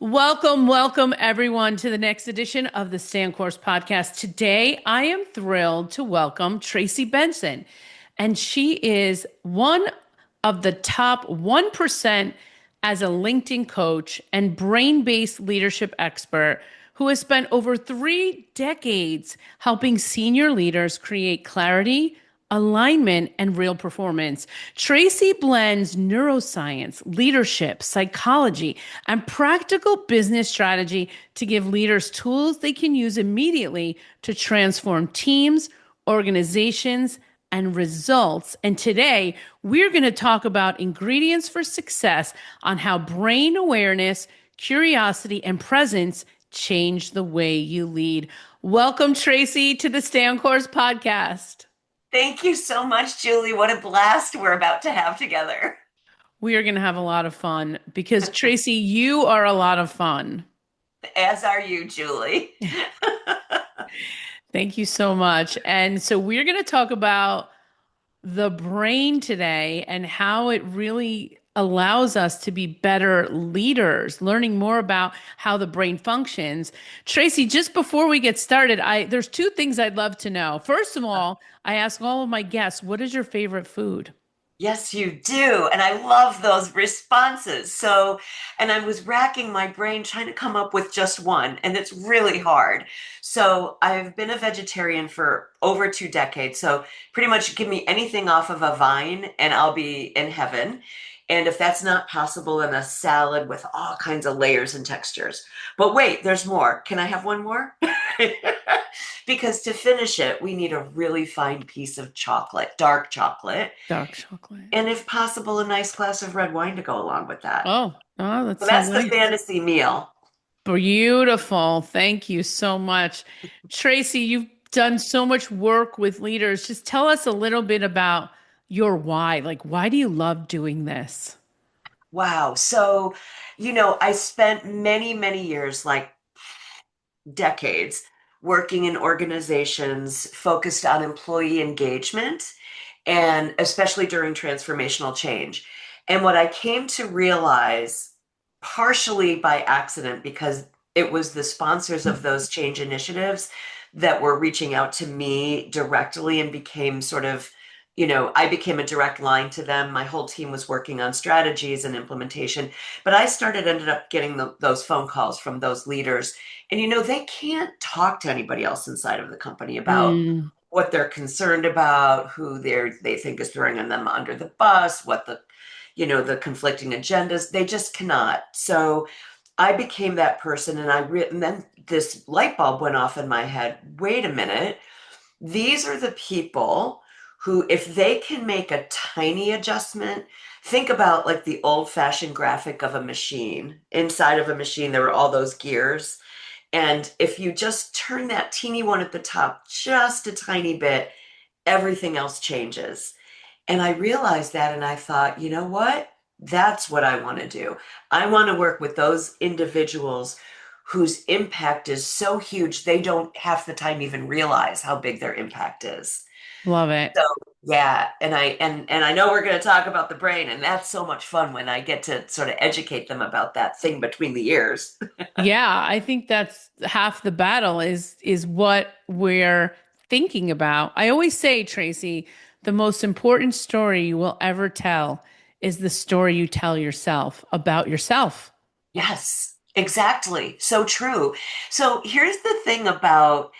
Welcome everyone to the next edition of the Stay on Course podcast. Today, I am thrilled to welcome Tracy Benson, and she is one of the top 1% as a LinkedIn coach and brain-based leadership expert who has spent over 3 decades helping senior leaders create clarity, alignment, and real performance. Tracy blends neuroscience, leadership, psychology, and practical business strategy to give leaders tools they can use immediately to transform teams, organizations, and results. And today, we're going to talk about ingredients for success on how brain awareness, curiosity, and presence change the way you lead. Welcome, Tracy, to the Stay on Course podcast. Thank you so much, Julie. What a blast we're about to have together. We are going to have a lot of fun because, Tracy, you are a lot of fun. As are you, Julie. Thank you so much. And so we're going to talk about the brain today and how it really allows us to be better leaders, learning more about how the brain functions. Tracy, just before we get started, there's two things I'd love to know. First of all, I ask all of my guests, what is your favorite food? Yes, you do. And I love those responses. And I was racking my brain trying to come up with just one, and it's really hard. So, I've been a vegetarian for over 2 decades. So, pretty much give me anything off of a vine, and I'll be in heaven. And if that's not possible, then a salad with all kinds of layers and textures. But wait, there's more. Can I have one more? Because to finish it, we need a really fine piece of chocolate, dark chocolate. Dark chocolate. And if possible, a nice glass of red wine to go along with that. Oh, that's So so that's the nice. fantasy meal. Beautiful. Thank you so much. Tracy, you've done so much work with leaders. Just tell us a little bit about your why. Like, why do you love doing this? Wow. I spent many, many years, like decades, working in organizations focused on employee engagement and especially during transformational change. And what I came to realize, partially by accident, because it was the sponsors of those change initiatives that were reaching out to me directly and became sort of, I became a direct line to them. My whole team was working on strategies and implementation, but ended up getting those phone calls from those leaders. And, they can't talk to anybody else inside of the company about Mm, what they're concerned about, who they think is throwing them under the bus, what the conflicting agendas. They just cannot. So I became that person, and then this light bulb went off in my head. Wait a minute. These are the people who, if they can make a tiny adjustment, think about like the old fashioned graphic of a machine. Inside of a machine, there were all those gears. And if you just turn that teeny one at the top just a tiny bit, everything else changes. And I realized that, and I thought, you know what? That's what I want to do. I want to work with those individuals whose impact is so huge, they don't half the time even realize how big their impact is. love it. So yeah, and I know we're going to talk about the brain, and that's so much fun when I get to sort of educate them about that thing between the ears. Yeah, I think that's half the battle is what we're thinking about. I always say, Tracy, the most important story you will ever tell is the story you tell yourself about yourself. Yes, exactly. So true. So here's the thing about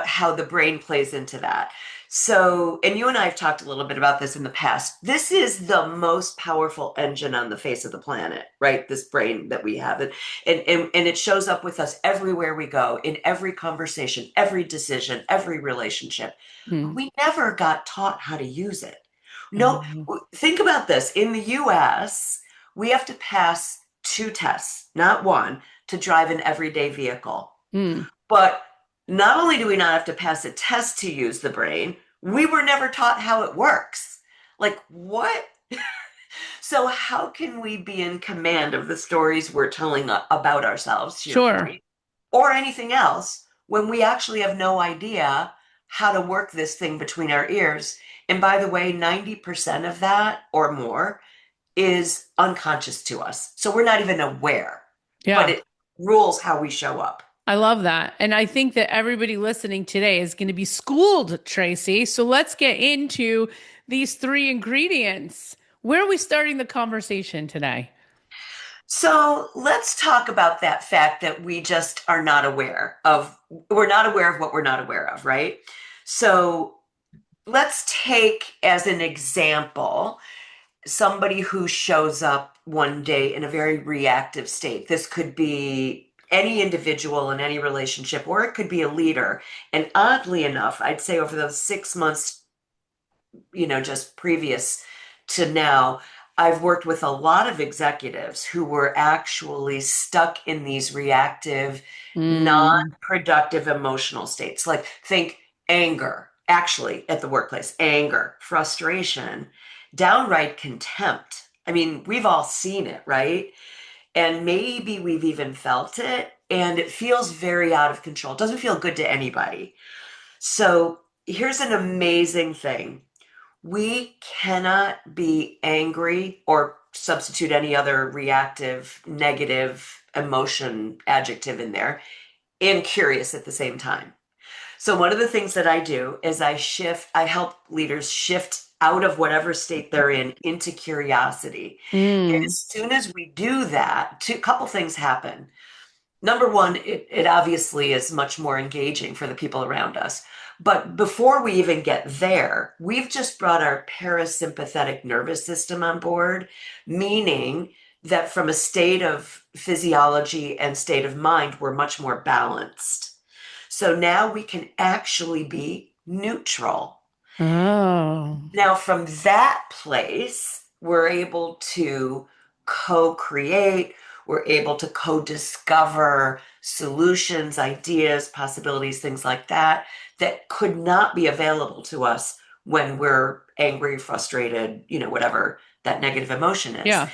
how the brain plays into that. So, and you and I have talked a little bit about this in the past. This is the most powerful engine on the face of the planet, right? This brain that we have. And it shows up with us everywhere we go, in every conversation, every decision, every relationship. But Hmm. we never got taught how to use it. No, Oh. think about this. In the US, we have to pass two tests, not one, to drive an everyday vehicle. Hmm. But not only do we not have to pass a test to use the brain, we were never taught how it works. Like, what? So, how can we be in command of the stories we're telling about ourselves, to your Sure. point, or anything else, when we actually have no idea how to work this thing between our ears? And by the way, 90% of that or more is unconscious to us. So we're not even aware, but Yeah. it rules how we show up. I love that. And I think that everybody listening today is going to be schooled, Tracy. So let's get into these three ingredients. Where are we starting the conversation today? So let's talk about that fact that we just are not aware of, we're not aware of what we're not aware of, right? So let's take as an example somebody who shows up one day in a very reactive state. This could be any individual in any relationship, or it could be a leader. And oddly enough, I'd say over those 6 months, just previous to now, I've worked with a lot of executives who were actually stuck in these reactive, Mm. non-productive emotional states. Like think anger, actually at the workplace, anger, frustration, downright contempt. I mean, we've all seen it, right? And maybe we've even felt it, and it feels very out of control. It doesn't feel good to anybody. So here's an amazing thing. We cannot be angry or substitute any other reactive, negative emotion adjective in there and curious at the same time. So, one of the things that I do is I help leaders shift out of whatever state they're in into curiosity. And Mm. as soon as we do that, two couple things happen. Number one, it obviously is much more engaging for the people around us. But before we even get there, we've just brought our parasympathetic nervous system on board, meaning that from a state of physiology and state of mind, we're much more balanced. So now we can actually be neutral. Oh. Now, from that place, we're able to co create, we're able to co discover solutions, ideas, possibilities, things like that, that could not be available to us when we're angry, frustrated, whatever that negative emotion is. Yeah.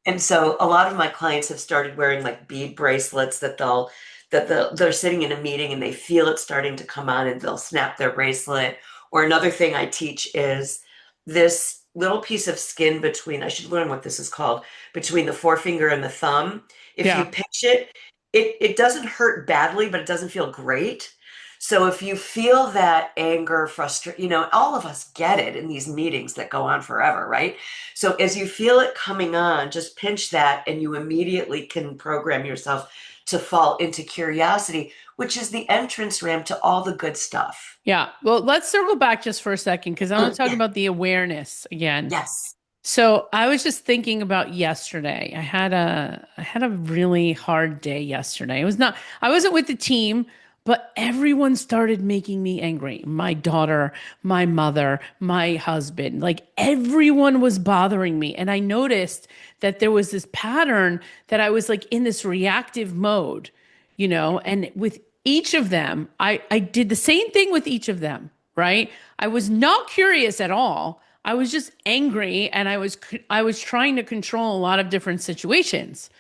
And so a lot of my clients have started wearing like bead bracelets they're sitting in a meeting and they feel it starting to come on and they'll snap their bracelet. Or another thing I teach is this little piece of skin between, I should learn what this is called, between the forefinger and the thumb. If you Yeah. pinch it, it doesn't hurt badly, but it doesn't feel great. So if you feel that anger, frustration, all of us get it in these meetings that go on forever, right? So as you feel it coming on, just pinch that and you immediately can program yourself to fall into curiosity, which is the entrance ramp to all the good stuff. Yeah. Well, let's circle back just for a second because I want to talk Yeah. about the awareness again. Yes. So I was just thinking about yesterday. I had a really hard day yesterday. It was not I wasn't with the team, but everyone started making me angry. My daughter, my mother, my husband, like everyone was bothering me. And I noticed that there was this pattern that I was like in this reactive mode, and with each of them, I did the same thing with each of them, right? I was not curious at all. I was just angry and I was trying to control a lot of different situations.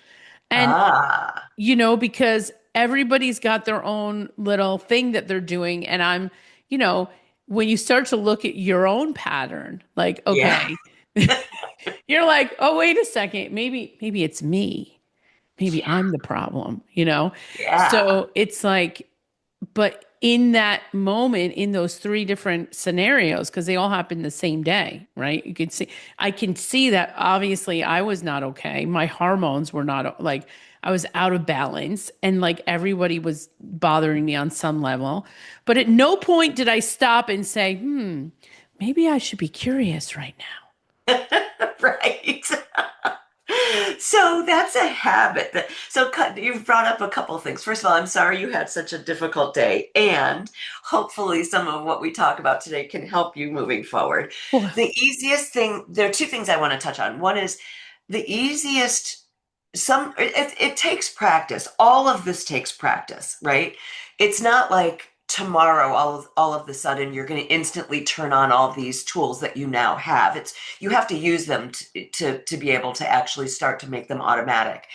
And Ah, because everybody's got their own little thing that they're doing and you know, when you start to look at your own pattern, like yeah. okay, you're like, "Oh, wait a second. Maybe it's me. Maybe I'm the problem." Yeah. So it's like but in that moment, in those three different scenarios, because they all happened the same day, right? I can see that obviously I was not okay. My hormones were not like, I was out of balance and like everybody was bothering me on some level. But at no point did I stop and say, maybe I should be curious right now. Right. So that's a habit you've brought up a couple of things. First of all, I'm sorry you had such a difficult day, and hopefully some of what we talk about today can help you moving forward. Well, The easiest thing, there are two things I want to touch on. One is the easiest, it takes practice. All of this takes practice, right? It's not like tomorrow all of the sudden you're going to instantly turn on all these tools that you now have. You have to use them to be able to actually start to make them automatic.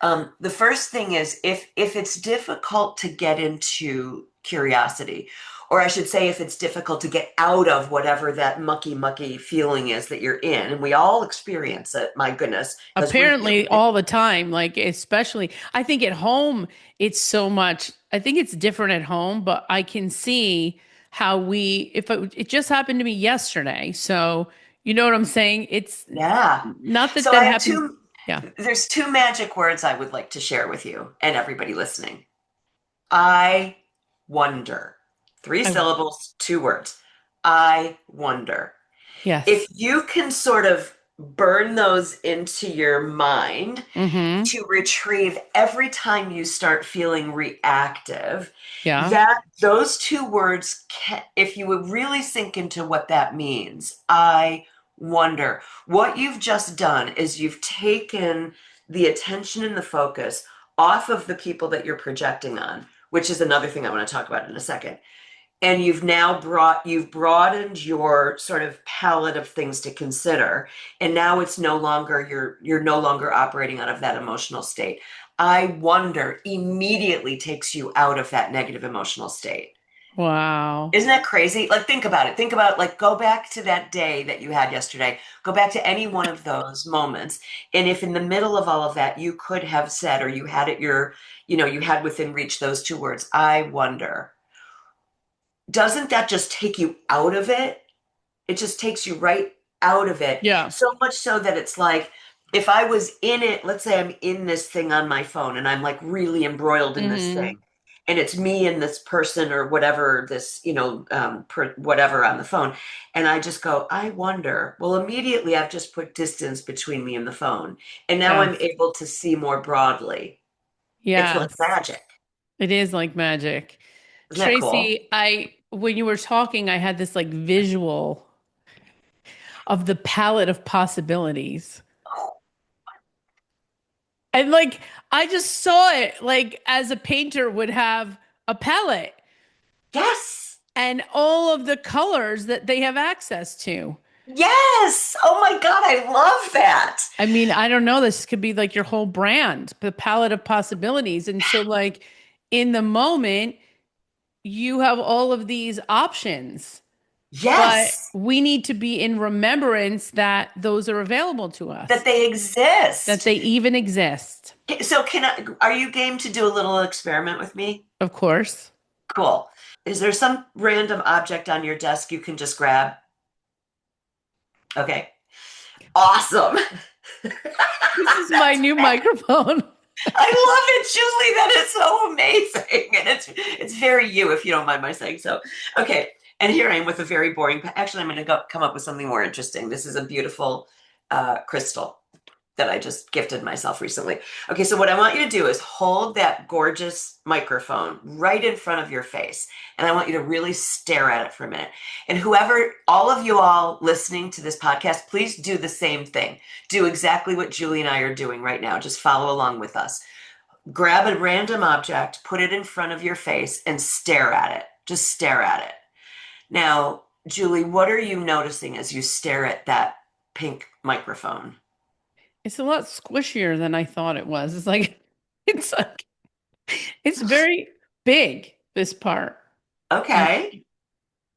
The first thing is if it's difficult to get into curiosity. Or I should say, if it's difficult to get out of whatever that mucky feeling is that you're in. And we all experience it, my goodness, because we're Apparently human. all the time, like especially I think at home it's so much. I think it's different at home, but I can see how we if it just happened to me yesterday. So, you know what I'm saying? It's Yeah. not that So that I have happens. Yeah. there's two magic words I would like to share with you and everybody listening. I wonder. Three I syllables, two words. I wonder. If yes. you can sort of burn those into your mind Mm-hmm. to retrieve every time you start feeling reactive, Yeah. that those two words can, if you would really sink into what that means, I wonder. What you've just done is you've taken the attention and the focus off of the people that you're projecting on, which is another thing I want to talk about in a second. And you've broadened your sort of palette of things to consider, and now it's no longer you're no longer operating out of that emotional state. I wonder immediately takes you out of that negative emotional state. Wow. Isn't that crazy? Like, think about it. Think about, like, go back to that day that you had yesterday. Go back to any one of those moments. And if in the middle of all of that, you could have said, or you had you had within reach those two words, I wonder, doesn't that just take you out of it? It just takes you right out of it. Yeah. So much so that it's like, if I was in it, let's say I'm in this thing on my phone and I'm like really embroiled in this Mm-hmm. thing, and it's me and this person or whatever, this, whatever on the phone. And I just go, I wonder. Well, immediately I've just put distance between me and the phone. And now I'm Yes. able to see more broadly. It's like Yes. magic. It is like magic. Isn't that cool? Tracy, I when you were talking, I had this like visual of the palette of possibilities. And like I just saw it like as a painter would have a palette Yes. and all of the colors that they have access to. Yes. Oh my God, I love that. I mean, I don't know, this could be like your whole brand, the palette of possibilities. And so like in the moment, you have all of these options, but Yes, we need to be in remembrance that those are available to that us, they that exist. they even exist. So are you game to do a little experiment with me? Of course. Cool. Is there some random object on your desk you can just grab? Okay. Awesome. This is my new microphone. I love it, Julie. That is so amazing. And it's very you, if you don't mind my saying so. Okay. And here I am with a very boring, actually, I'm going to come up with something more interesting. This is a beautiful crystal that I just gifted myself recently. Okay, so what I want you to do is hold that gorgeous microphone right in front of your face. And I want you to really stare at it for a minute. And all of you all listening to this podcast, please do the same thing. Do exactly what Julie and I are doing right now. Just follow along with us. Grab a random object, put it in front of your face, and stare at it. Just stare at it. Now, Julie, what are you noticing as you stare at that pink microphone? It's a lot squishier than I thought it was. It's like it's very big, this part. And Okay.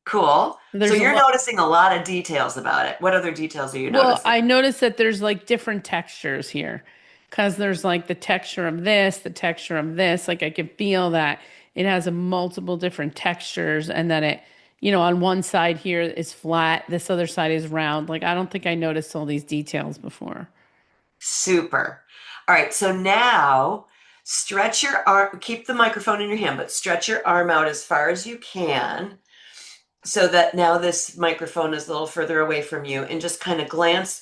Cool. So there's a you're lot. noticing a lot of details about it. What other details are you Well, noticing? I noticed that there's like different textures here because there's like the texture of this, the texture of this. Like I can feel that it has a multiple different textures and that on one side here is flat, this other side is round. Like I don't think I noticed all these details before. Super. All right. So now stretch your arm, keep the microphone in your hand, but stretch your arm out as far as you can so that now this microphone is a little further away from you, and just kind of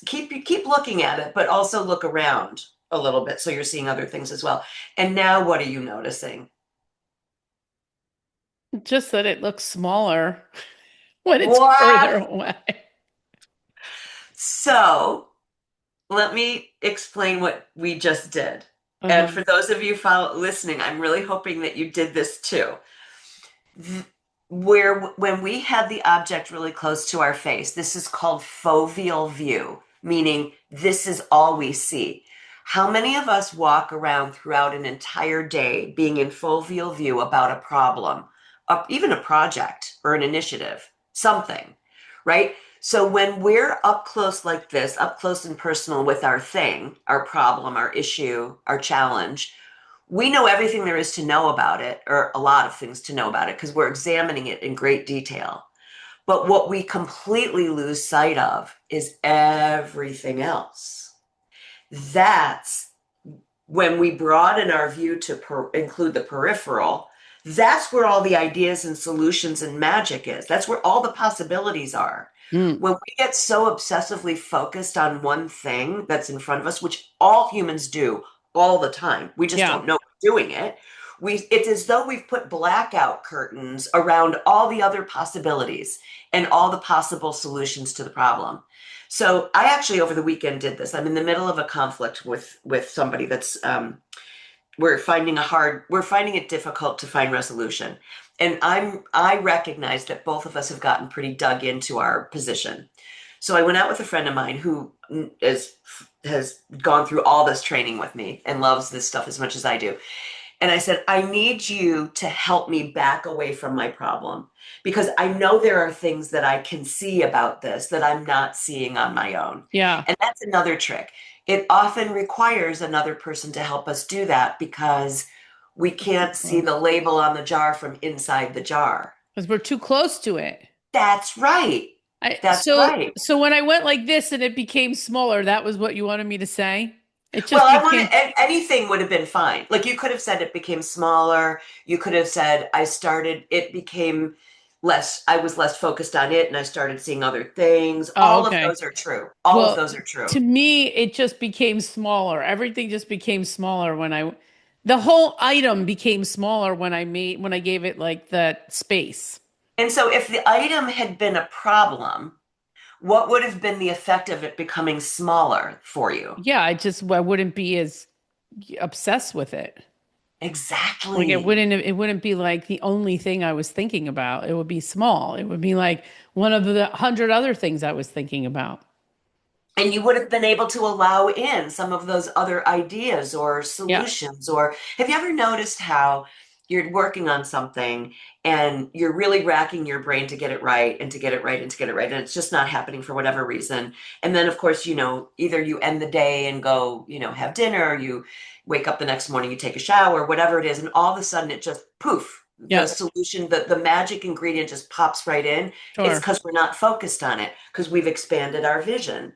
keep looking at it, but also look around a little bit so you're seeing other things as well. And now what are you noticing? Just that it looks smaller when it's What? further away. So let me explain what we just did. And Uh-huh. for those of you listening, I'm really hoping that you did this too. Where when we had the object really close to our face, this is called foveal view, meaning this is all we see. How many of us walk around throughout an entire day being in foveal view about a problem, even a project or an initiative, something, right? So when we're up close like this, up close and personal with our thing, our problem, our issue, our challenge, we know everything there is to know about it, or a lot of things to know about it, because we're examining it in great detail. But what we completely lose sight of is everything else. That's when we broaden our view to include the peripheral. That's where all the ideas and solutions and magic is. That's where all the possibilities are. Mm, When we get so obsessively focused on one thing that's in front of us, which all humans do all the time, we just yeah. don't know we're doing it. It's as though we've put blackout curtains around all the other possibilities and all the possible solutions to the problem. So I actually over the weekend did this. I'm in the middle of a conflict with somebody that's we're finding it difficult to find resolution. And I recognize that both of us have gotten pretty dug into our position. So I went out with a friend of mine who has gone through all this training with me and loves this stuff as much as I do. And I said, I need you to help me back away from my problem because I know there are things that I can see about this that I'm not seeing on my own. Yeah. And that's another trick. It often requires another person to help us do that because we can't see the label on the jar from inside the jar. Because we're too close to it. That's right. I That's so right. so when I went like this and it became smaller, that was what you wanted me to say? It Well, just I want became to, anything would have been fine. Like you could have said it became smaller. You could have said it became less, I was less focused on it and I started seeing other things. Oh, All of okay. those are true. All of Well, those are true. to me, it just became smaller. Everything just became smaller the whole item became smaller when I gave it like that space. And so if the item had been a problem, what would have been the effect of it becoming smaller for you? Yeah, I wouldn't be as obsessed with it. Like Exactly. it wouldn't be like the only thing I was thinking about. It would be small. It would be like one of the 100 other things I was thinking about. And you would have been able to allow in some of those other ideas or Yeah. solutions. Or have you ever noticed how you're working on something and you're really racking your brain to get it right and to get it right and to get it right, and it's just not happening for whatever reason? And then, of course, either you end the day and go, have dinner, or you wake up the next morning, you take a shower, whatever it is, and all of a sudden it just poof. The Yeah. solution, the magic ingredient just pops right in. It's Sure. because we're not focused on it, because we've expanded our vision.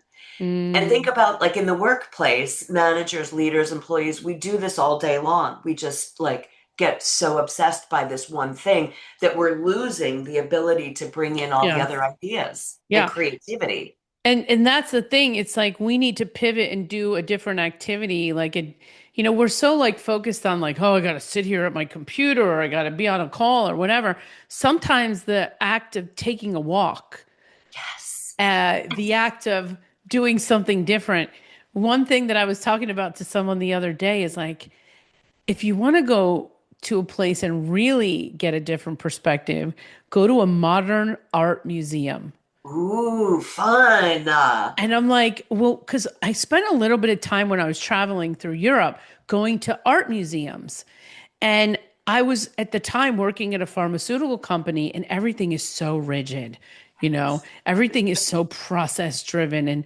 And think Mm, about like in the workplace, managers, leaders, employees, we do this all day long. We just like get so obsessed by this one thing that we're losing the ability to bring in all the yeah. other ideas and Yeah. creativity. And that's the thing. It's like we need to pivot and do a different activity. We're so like focused on like, oh, I got to sit here at my computer or I got to be on a call or whatever. Sometimes the act of taking a walk, Yes. the act of doing something different. One thing that I was talking about to someone the other day is like, if you want to go to a place and really get a different perspective, go to a modern art museum. Ooh, fun. And I'm like, well, because I spent a little bit of time when I was traveling through Europe going to art museums. And I was at the time working at a pharmaceutical company, and everything is so rigid. Everything is so process driven, and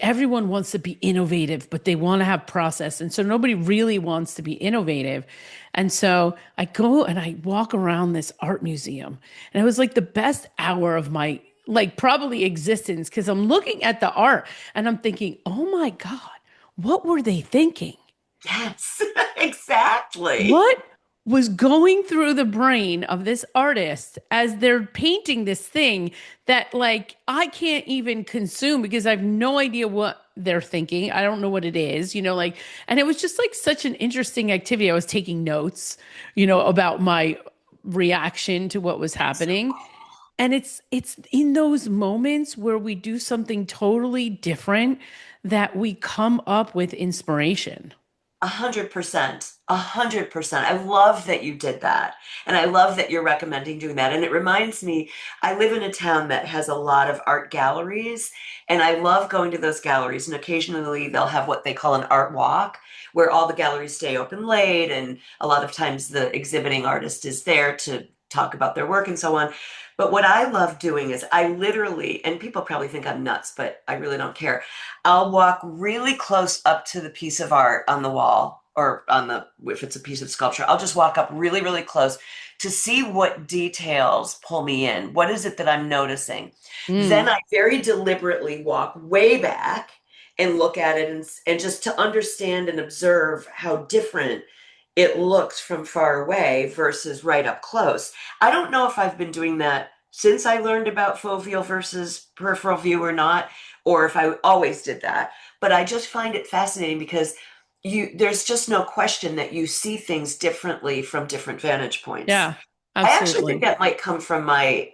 everyone wants to be innovative, but they want to have process, and so nobody really wants to be innovative. And so I go and I walk around this art museum, and it was like the best hour of my like probably existence because I'm looking at the art and I'm thinking, oh my God, what were they thinking? Yes, exactly. What was going through the brain of this artist as they're painting this thing that like I can't even consume because I have no idea what they're thinking. I don't know what it is, and it was just like such an interesting activity. I was taking notes, about my reaction to what was That's so happening. cool. And it's in those moments where we do something totally different that we come up with inspiration. 100%. 100%. I love that you did that. And I love that you're recommending doing that. And it reminds me, I live in a town that has a lot of art galleries, and I love going to those galleries. And occasionally they'll have what they call an art walk, where all the galleries stay open late. And a lot of times the exhibiting artist is there to talk about their work and so on. But what I love doing is I literally, and people probably think I'm nuts, but I really don't care. I'll walk really close up to the piece of art on the wall or on the, if it's a piece of sculpture, I'll just walk up really, really close to see what details pull me in. What is it that I'm noticing? Then Mm. I very deliberately walk way back and look at it and just to understand and observe how different it looks from far away versus right up close. I don't know if I've been doing that since I learned about foveal versus peripheral view or not, or if I always did that. But I just find it fascinating because there's just no question that you see things differently from different vantage points. Yeah, I actually think absolutely. that might come from my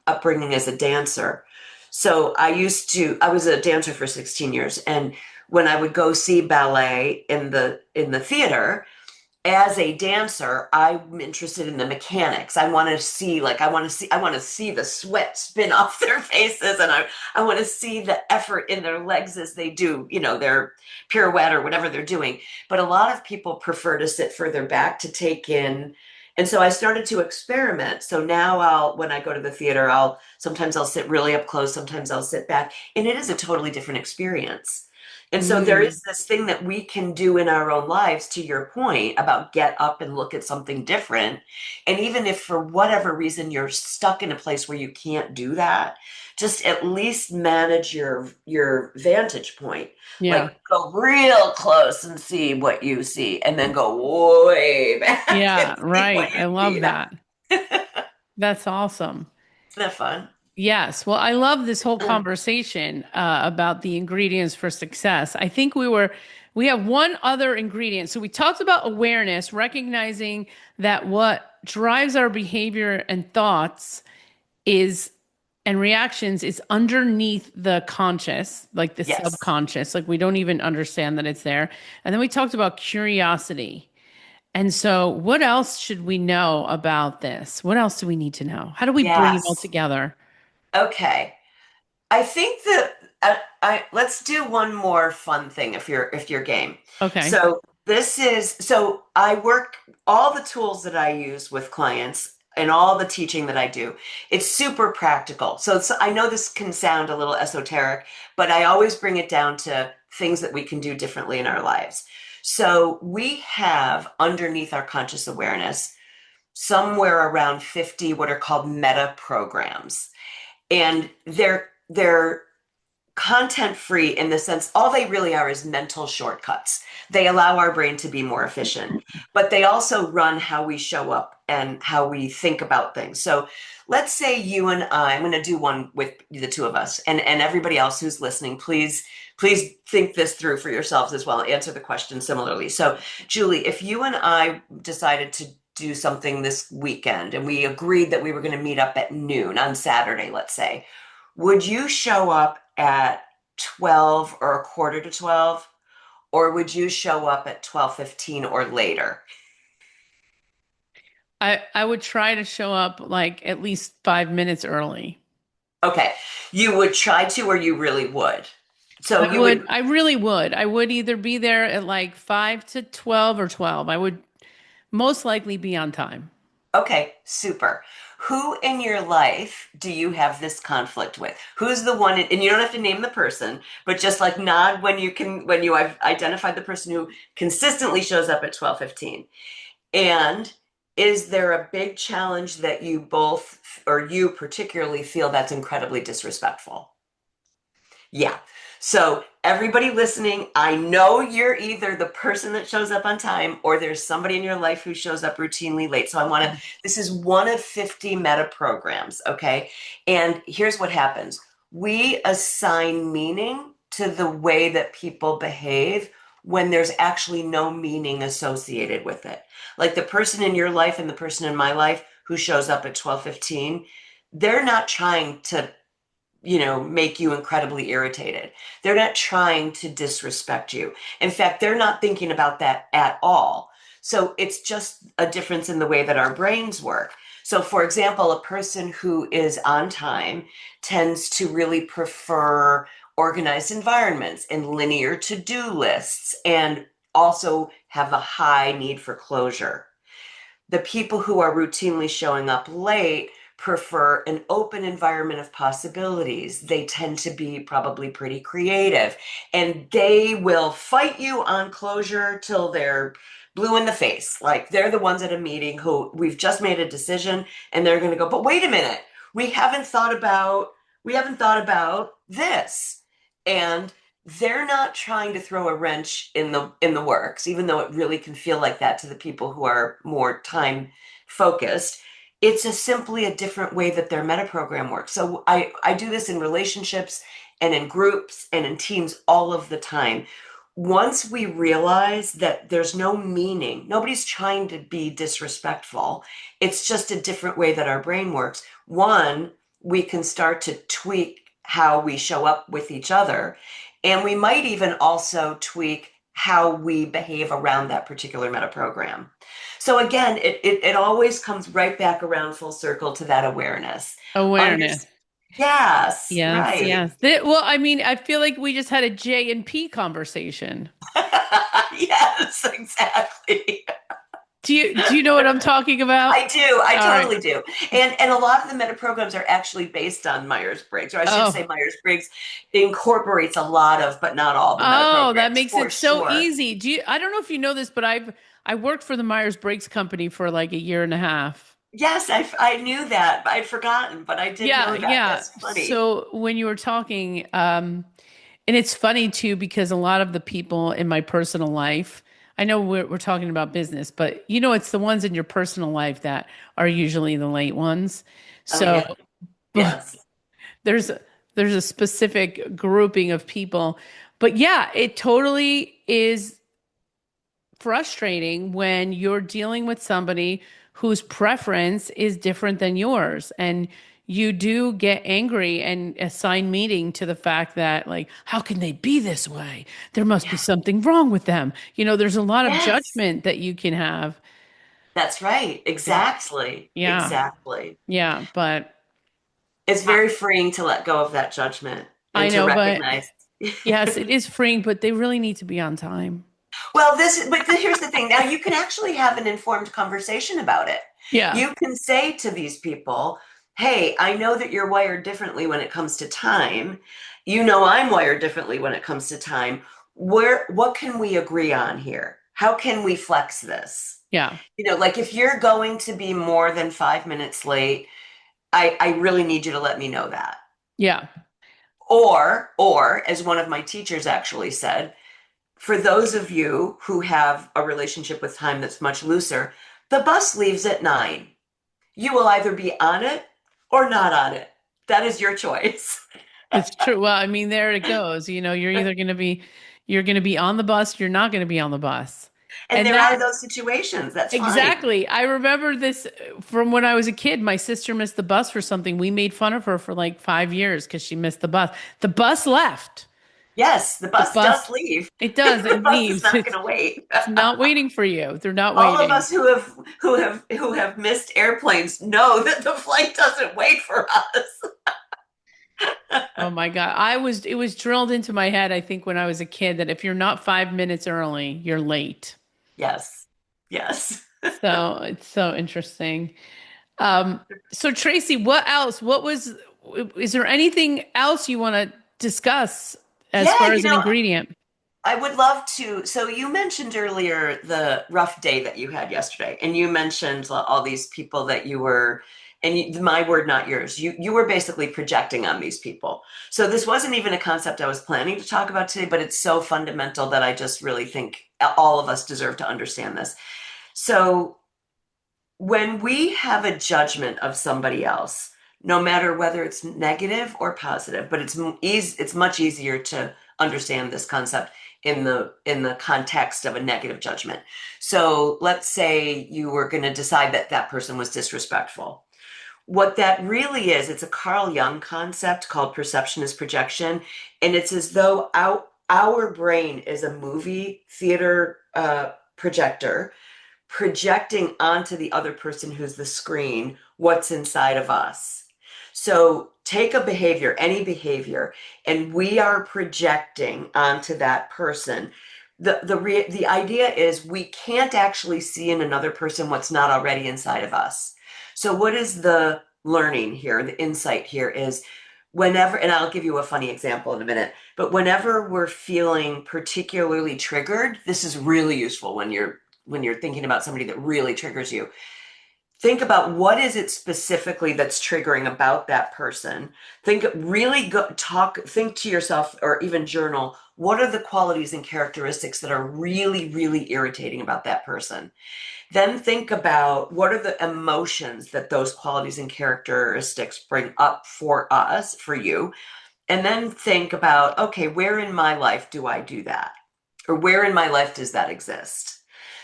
upbringing as a dancer. So I was a dancer for 16 years, and when I would go see ballet in the theater, as a dancer, I'm interested in the mechanics. I want to see the sweat spin off their faces, and I want to see the effort in their legs as they do, their pirouette or whatever they're doing. But a lot of people prefer to sit further back to take in. And so I started to experiment. So now when I go to the theater, sometimes I'll sit really up close, sometimes I'll sit back, and it is a totally different experience. And so there Mm. is this thing that we can do in our own lives, to your point about get up and look at something different. And even if for whatever reason you're stuck in a place where you can't do that, just at least manage your vantage point. Yeah. Like go real close and see what you see, and then go way back Yeah, and see right. what I you see. love that. That's awesome. Isn't that fun? Yes. Well, I love this whole conversation about the ingredients for success. I think we have one other ingredient. So we talked about awareness, recognizing that what drives our behavior and thoughts is and reactions is underneath the conscious, like the Yes. subconscious. Like we don't even understand that it's there. And then we talked about curiosity. And so, what else should we know about this? What else do we need to know? How do we bring it all Yes. together? Okay. I think that I let's do one more fun thing if you're game. Okay. So I work all the tools that I use with clients and all the teaching that I do. It's super practical. I know this can sound a little esoteric, but I always bring it down to things that we can do differently in our lives. So we have underneath our conscious awareness somewhere around 50 what are called meta programs, and they're content free in the sense all they really are is mental shortcuts. They allow our brain to be more efficient, but they also run how we show up and how we think about things. So let's say you and I'm going to do one with the two of us, and everybody else who's listening, please think this through for yourselves as well. Answer the question similarly. So Julie, if you and I decided to do something this weekend and we agreed that we were going to meet up at noon on Saturday, let's say, would you show up at 12 or a quarter to 12? Or would you show up at 12:15 or later? I would try to show up like at least 5 minutes early. Okay. You would try to, or you really would. So I you would, would, I really would. I would either be there at like 5 to 12 or 12. I would most likely be on time. okay, super. Who in your life do you have this conflict with? Who's the one, and you don't have to name the person, but just like nod when you have identified the person who consistently shows up at 12:15. And is there a big challenge that you both, or you particularly, feel that's incredibly disrespectful? Yeah. So, everybody listening, I know you're either the person that shows up on time or there's somebody in your life who shows up routinely late. So, this is one of 50 meta programs. Okay. And here's what happens: we assign meaning to the way that people behave when there's actually no meaning associated with it. Like the person in your life and the person in my life who shows up at 12:15, they're not trying to make you incredibly irritated. They're not trying to disrespect you. In fact, they're not thinking about that at all. So it's just a difference in the way that our brains work. So, for example, a person who is on time tends to really prefer organized environments and linear to-do lists and also have a high need for closure. The people who are routinely showing up late prefer an open environment of possibilities. They tend to be probably pretty creative, and they will fight you on closure till they're blue in the face. Like they're the ones at a meeting who we've just made a decision and they're going to go, but wait a minute, we haven't thought about this. And they're not trying to throw a wrench in the works, even though it really can feel like that to the people who are more time focused. It's simply a different way that their meta program works. So I do this in relationships and in groups and in teams all of the time. Once we realize that there's no meaning, nobody's trying to be disrespectful. It's just a different way that our brain works. One, we can start to tweak how we show up with each other. And we might even also tweak how we behave around that particular meta program. So again, it always comes right back around full circle to that awareness. Under, Awareness. yes, Yes, right. yes. Well, I mean, I feel like we just had a J and P conversation. Yes, exactly. Do you know what I'm talking about? I do. I All right. totally do. And a lot of the meta programs are actually based on Myers-Briggs, or I should Oh, say Myers-Briggs incorporates a lot of, but not all the meta oh, that programs makes for it so sure. easy. I don't know if you know this, but I worked for the Myers-Briggs company for like a year and a half. Yes, I knew that. I'd forgotten, but I did Yeah, know that. yeah. That's funny. So when you were talking, and it's funny too, because a lot of the people in my personal life, I know we're talking about business, but it's the ones in your personal life that are usually the late ones. Oh So yeah. Yes. there's there's a specific grouping of people. But yeah, it totally is frustrating when you're dealing with somebody whose preference is different than yours, and you do get angry and assign meaning to the fact that, like, how can they be this way? There must be Yeah. something wrong with them. There's a lot of Yes. judgment that you can have. That's right. Yeah, Exactly. yeah, Exactly. yeah, but It's I, very freeing to let go of that judgment I and to know, but recognize. yes, it is freeing, but they really need to be on time. Well, here's the thing. Now you can actually have an informed conversation about it. Yeah, You can say to these people, "Hey, I know that you're wired differently when it comes to time. You know I'm wired differently when it comes to time. What can we agree on here? How can we flex this?" yeah, Like if you're going to be more than 5 minutes late, I really need you to let me know that. yeah. Or as one of my teachers actually said, for those of you who have a relationship with time that's much looser, the bus leaves at 9. You will either be on it or not on it. That is your choice. It's true. Well, I mean, there it goes. You're either going to be on the bus, you're not going to be on the bus. And And there that are those situations. That's fine. exactly. I remember this from when I was a kid. My sister missed the bus for something. We made fun of her for like 5 years because she missed the bus. The bus left. Yes, the The bus does bus, leave. it does. The It bus is leaves. not It's going to wait. it's not waiting for you. They're not All of waiting. us who have missed airplanes know that the flight doesn't wait for us. Oh my God. It was drilled into my head, I think, when I was a kid that if you're not 5 minutes early, you're late. Yes. Yes. So it's so interesting. Um, so Tracy, what else? Is there anything else you want to discuss as Yeah, far as an ingredient? I would love to. So you mentioned earlier the rough day that you had yesterday, and you mentioned all these people that you were, and my word, not yours. You were basically projecting on these people. So this wasn't even a concept I was planning to talk about today, but it's so fundamental that I just really think all of us deserve to understand this. So when we have a judgment of somebody else, no matter whether it's negative or positive, but it's much easier to understand this concept in the context of a negative judgment. So let's say you were going to decide that that person was disrespectful. What that really is, it's a Carl Jung concept called perception is projection, and it's as though our brain is a movie theater projector projecting onto the other person who's the screen what's inside of us. So take a behavior, any behavior, and we are projecting onto that person The idea is we can't actually see in another person what's not already inside of us. So what is the learning here, the insight here is whenever, and I'll give you a funny example in a minute, but whenever we're feeling particularly triggered, this is really useful when you're thinking about somebody that really triggers you. Think about what is it specifically that's triggering about that person. Think really go, talk, think to yourself or even journal, what are the qualities and characteristics that are really, really irritating about that person? Then think about what are the emotions that those qualities and characteristics bring up for us, for you. And then think about, okay, where in my life do I do that? Or where in my life does that exist?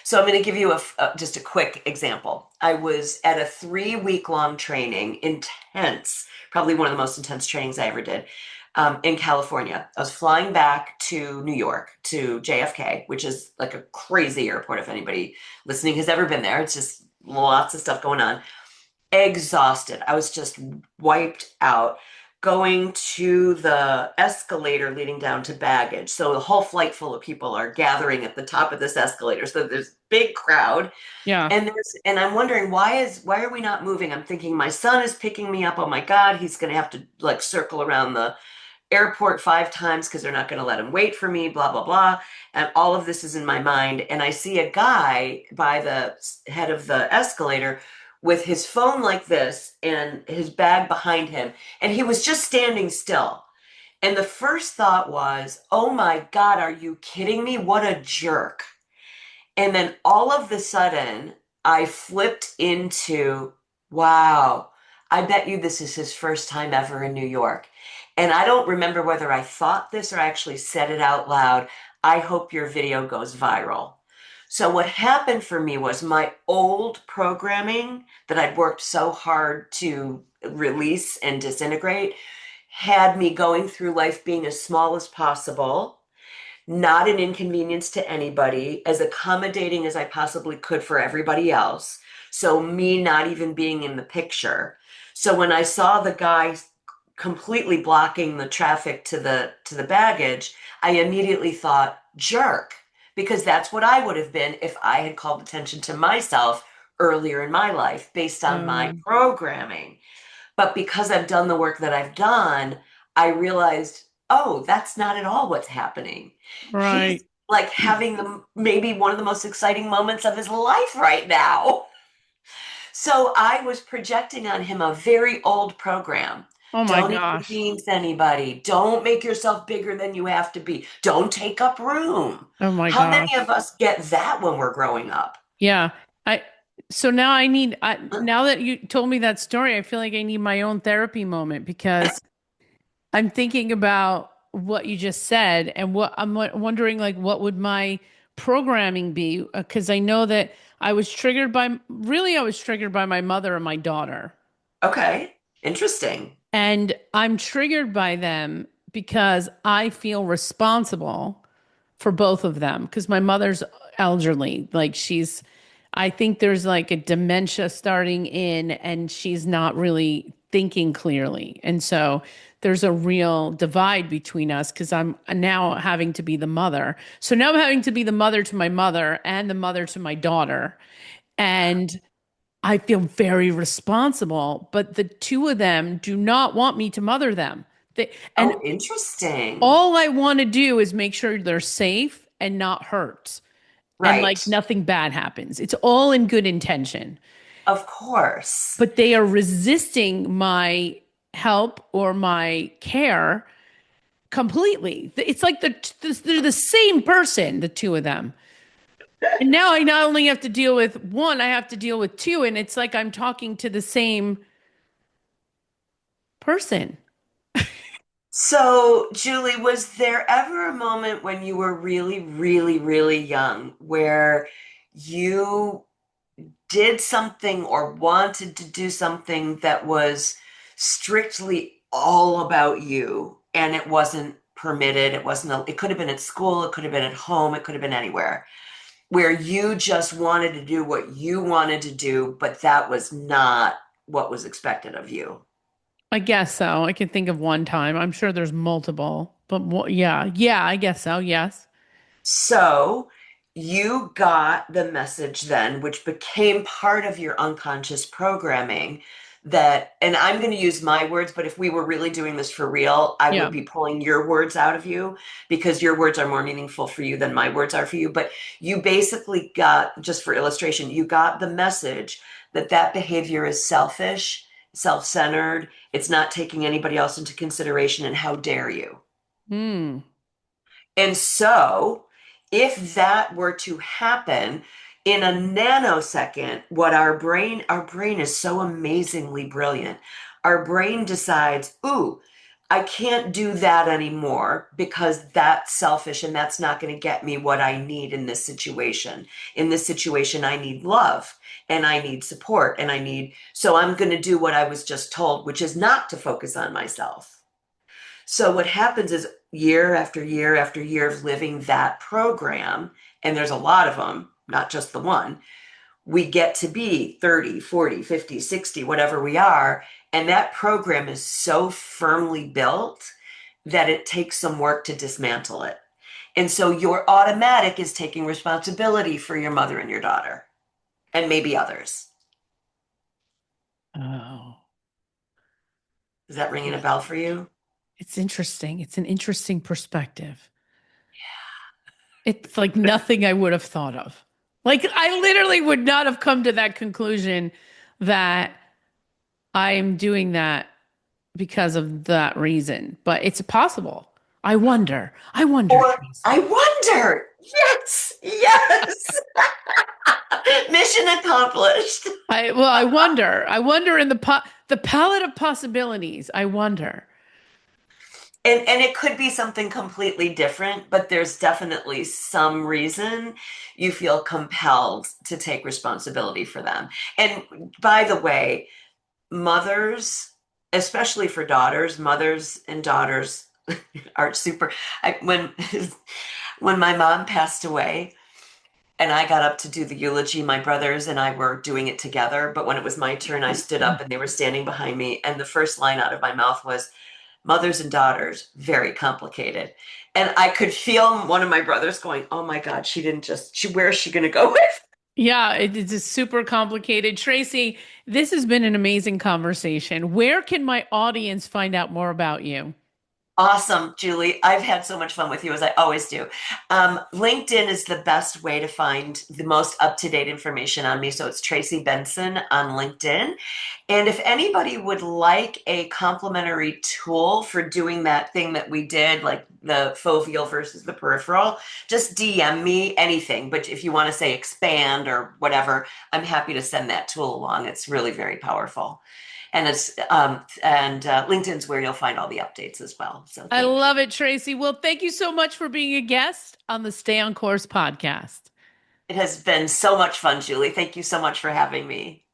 So I'm going to give you just a quick example. I was at a 3 week long training, intense, probably one of the most intense trainings I ever did, in California. I was flying back to New York to JFK, which is like a crazy airport. If anybody listening has ever been there, it's just lots of stuff going on. Exhausted. I was just wiped out going to the escalator leading down to baggage. So the whole flight full of people are gathering at the top of this escalator. So there's a big crowd. Yeah. And I'm wondering why are we not moving? I'm thinking my son is picking me up. Oh my God, he's gonna have to like circle around the airport 5 times because they're not going to let him wait for me, blah, blah, blah. And all of this is in my mind. And I see a guy by the head of the escalator with his phone like this and his bag behind him. And he was just standing still. And the first thought was, oh my God, are you kidding me? What a jerk. And then all of the sudden, I flipped into, wow, I bet you this is his first time ever in New York. And I don't remember whether I thought this or I actually said it out loud. I hope your video goes viral. So, what happened for me was my old programming that I'd worked so hard to release and disintegrate had me going through life being as small as possible, not an inconvenience to anybody, as accommodating as I possibly could for everybody else. So me not even being in the picture. So when I saw the guy completely blocking the traffic to the baggage, I immediately thought jerk, because that's what I would have been if I had called attention to myself earlier in my life based on my Um, programming. But because I've done the work that I've done, I realized, oh, that's not at all what's happening. He's right. like having the maybe one of the most exciting moments of his life right now. So I was projecting on him a very old program. Oh my Don't gosh. inconvenience anybody. Don't make yourself bigger than you have to be. Don't take up room. Oh my How many gosh. of us get that when we're growing up? Yeah. I so now now that you told me that story, I feel like I need my own therapy moment because I'm thinking about what you just said and what I'm wondering like what would my programming be? Because I know that I was triggered by my mother and my daughter. Okay, interesting. And I'm triggered by them because I feel responsible for both of them because my mother's elderly. I think there's like a dementia starting in and she's not really thinking clearly. And so there's a real divide between us because I'm now having to be the mother. So now I'm having to be the mother to my mother and the mother to my daughter. And I feel very responsible, but the two of them do not want me to mother them. And Oh, interesting. all I want to do is make sure they're safe and not hurt and Right. like nothing bad happens. It's all in good intention, Of course. but they are resisting my help or my care completely. It's like they're the same person, the two of them. And now I not only have to deal with one, I have to deal with two. And it's like I'm talking to the same person. So, Julie, was there ever a moment when you were really, really, really young where you did something or wanted to do something that was strictly all about you and it wasn't permitted? It wasn't, it could have been at school, it could have been at home, it could have been anywhere, where you just wanted to do what you wanted to do, but that was not what was expected of you. I guess so. I can think of one time. I'm sure there's multiple, but yeah, yeah, I guess so. Yes. So you got the message then, which became part of your unconscious programming that, and I'm going to use my words, but if we were really doing this for real, I would Yeah. be pulling your words out of you because your words are more meaningful for you than my words are for you. But you basically got, just for illustration, you got the message that that behavior is selfish, self-centered. It's not taking anybody else into consideration, and how dare you? Hmm. And so, if that were to happen in a nanosecond, what our brain is so amazingly brilliant. Our brain decides, ooh, I can't do that anymore because that's selfish and that's not going to get me what I need in this situation. In this situation, I need love and I need support and so I'm going to do what I was just told, which is not to focus on myself. So what happens is year after year after year of living that program, and there's a lot of them, not just the one, we get to be 30, 40, 50, 60, whatever we are. And that program is so firmly built that it takes some work to dismantle it. And so your automatic is taking responsibility for your mother and your daughter, and maybe others. Oh, Is that ringing a yeah. bell for you? It's interesting. It's an interesting perspective. It's like nothing I would have thought of. Like I literally would not have come to that conclusion that I am doing that because of that reason, but it's possible. I wonder, Or Tracy. I wonder. Yes, yes. Mission accomplished. I wonder in the palette of possibilities. I wonder. And it could be something completely different, but there's definitely some reason you feel compelled to take responsibility for them. And by the way, mothers, especially for daughters, mothers and daughters are super. When my mom passed away, and I got up to do the eulogy. My brothers and I were doing it together, but when it was my turn, I stood up and they were standing behind me. And the first line out of my mouth was, mothers and daughters, very complicated. And I could feel one of my brothers going, oh my God, where is she going to go with? Yeah, it's a super complicated. Tracy, this has been an amazing conversation. Where can my audience find out more about you? Awesome, Julie. I've had so much fun with you as I always do. LinkedIn is the best way to find the most up-to-date information on me. So it's Tracy Benson on LinkedIn. And if anybody would like a complimentary tool for doing that thing that we did, like the foveal versus the peripheral, just DM me anything. But if you want to say expand or whatever, I'm happy to send that tool along. It's really very powerful. And LinkedIn's where you'll find all the updates as well. So I thank you. love it, Tracy. Well, thank you so much for being a guest on the Stay on Course podcast. It has been so much fun, Julie. Thank you so much for having me.